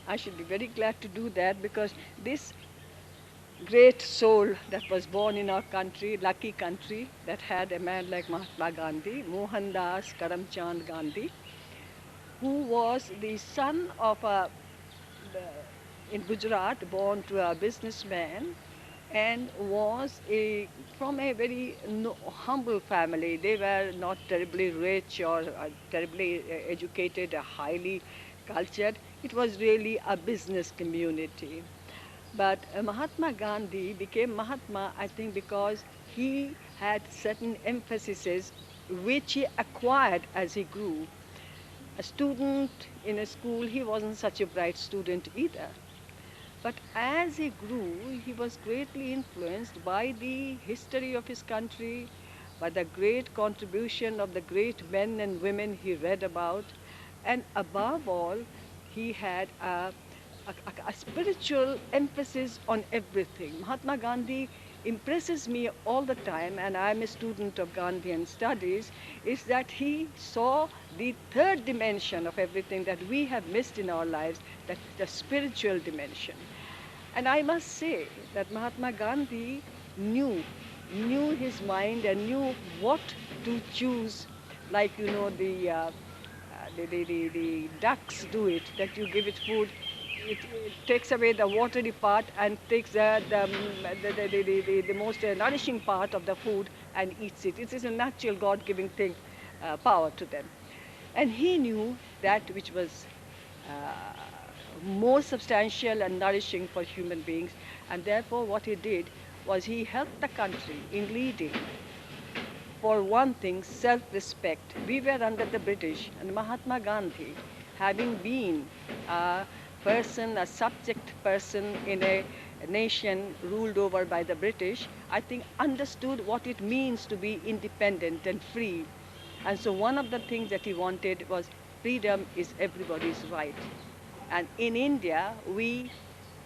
I should be very glad to do that because this great soul that was born in our country, lucky country, that had a man like Mahatma Gandhi, Mohandas Karamchand Gandhi, who was the son of a in Gujarat, born to a businessman, and was from a very humble family. They were not terribly rich or terribly educated, highly cultured. It was really a business community. But Mahatma Gandhi became Mahatma, I think, because he had certain emphases which he acquired as he grew. A student in a school, he wasn't such a bright student either. But as he grew, he was greatly influenced by the history of his country, by the great contribution of the great men and women he read about, and above all, he had a spiritual emphasis on everything. Mahatma Gandhi impresses me all the time, and I'm a student of Gandhian studies, is that he saw the third dimension of everything that we have missed in our lives, that the spiritual dimension. And I must say that Mahatma Gandhi knew his mind and knew what to choose, like the ducks do it, that you give it food, it takes away the watery part and takes the most nourishing part of the food and eats it. It is a natural God-giving thing, power to them. And he knew that which was more substantial and nourishing for human beings. And therefore, what he did was he helped the country in leading, for one thing, self-respect. We were under the British, and Mahatma Gandhi, having been a person, a subject person in a nation ruled over by the British, I think understood what it means to be independent and free. And so one of the things that he wanted was freedom is everybody's right. And in India, we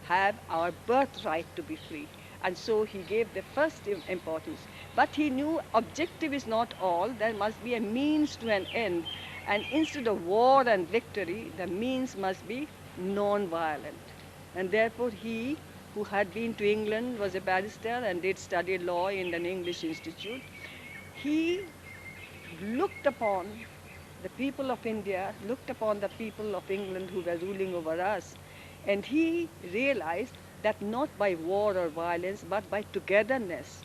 have our birthright to be free. And so he gave the first importance. But he knew objective is not all. There must be a means to an end. And instead of war and victory, the means must be non-violent. And therefore he, who had been to England, was a barrister and did study law in an English institute, he looked upon the people of India, looked upon the people of England who were ruling over us, and he realized that not by war or violence, but by togetherness,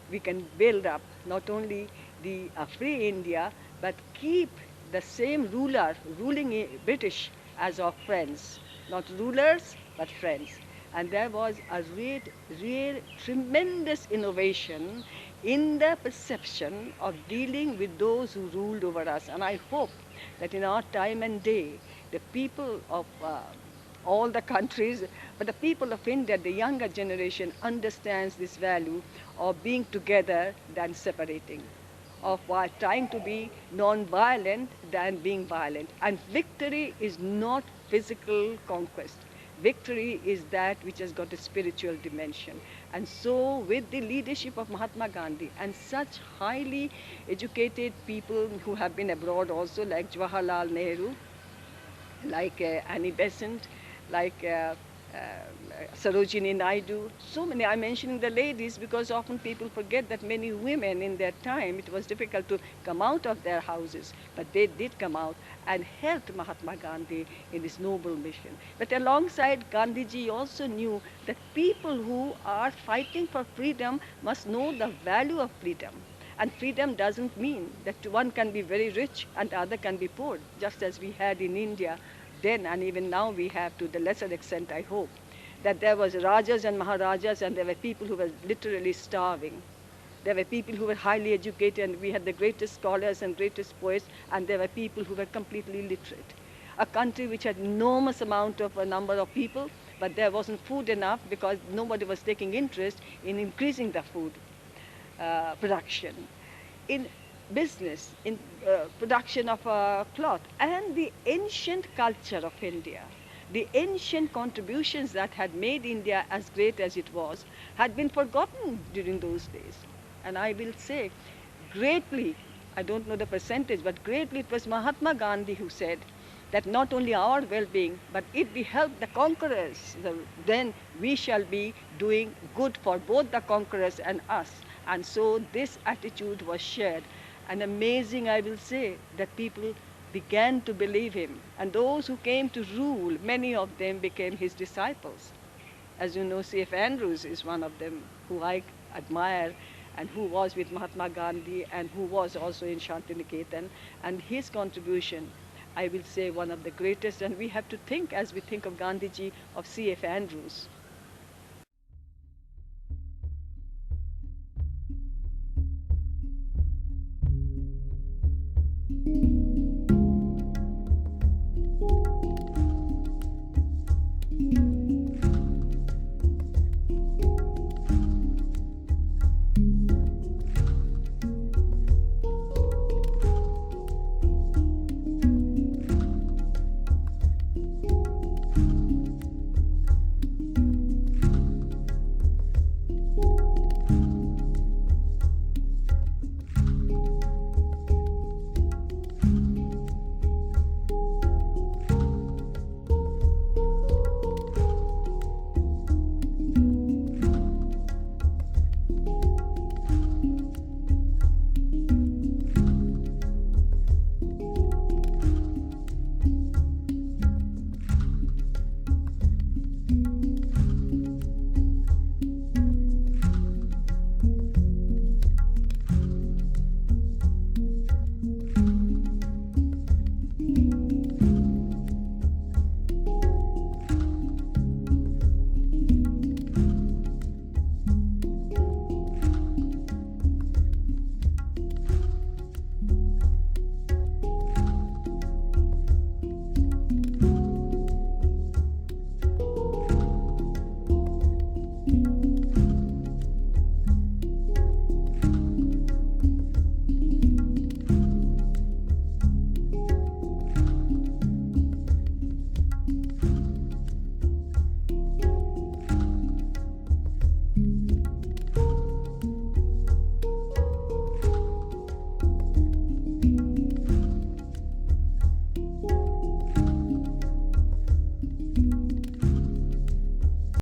we can build up not only the free India, but keep the same ruler ruling British as our friends, not rulers, but friends. And there was a real tremendous innovation in the perception of dealing with those who ruled over us. And I hope that in our time and day, the people of all the countries, but the people of India, the younger generation, understands this value of being together than separating, of trying to be non-violent than being violent. And victory is not physical conquest. Victory is that which has got a spiritual dimension. And so with the leadership of Mahatma Gandhi and such highly educated people who have been abroad also, like Jawaharlal Nehru, like Annie Besant, like Sarojini Naidu, so many. I'm mentioning the ladies because often people forget that many women in their time, it was difficult to come out of their houses, but they did come out and helped Mahatma Gandhi in this noble mission. But alongside Gandhiji also knew that people who are fighting for freedom must know the value of freedom. And freedom doesn't mean that one can be very rich and the other can be poor, just as we had in India then, and even now we have to the lesser extent, I hope, that there was Rajas and Maharajas and there were people who were literally starving. There were people who were highly educated and we had the greatest scholars and greatest poets, and there were people who were completely illiterate. A country which had enormous amount of a number of people, but there wasn't food enough because nobody was taking interest in increasing the food production. In business, in production of cloth, and the ancient culture of India, the ancient contributions that had made India as great as it was, had been forgotten during those days. And I will say, greatly, I don't know the percentage, but greatly it was Mahatma Gandhi who said that not only our well-being, but if we help the conquerors, then we shall be doing good for both the conquerors and us. And so this attitude was shared. And amazing, I will say, that people began to believe him. And those who came to rule, many of them became his disciples. As you know, C.F. Andrews is one of them who I admire and who was with Mahatma Gandhi and who was also in Shantiniketan. And his contribution, I will say, one of the greatest. And we have to think, as we think of Gandhiji, of C.F. Andrews,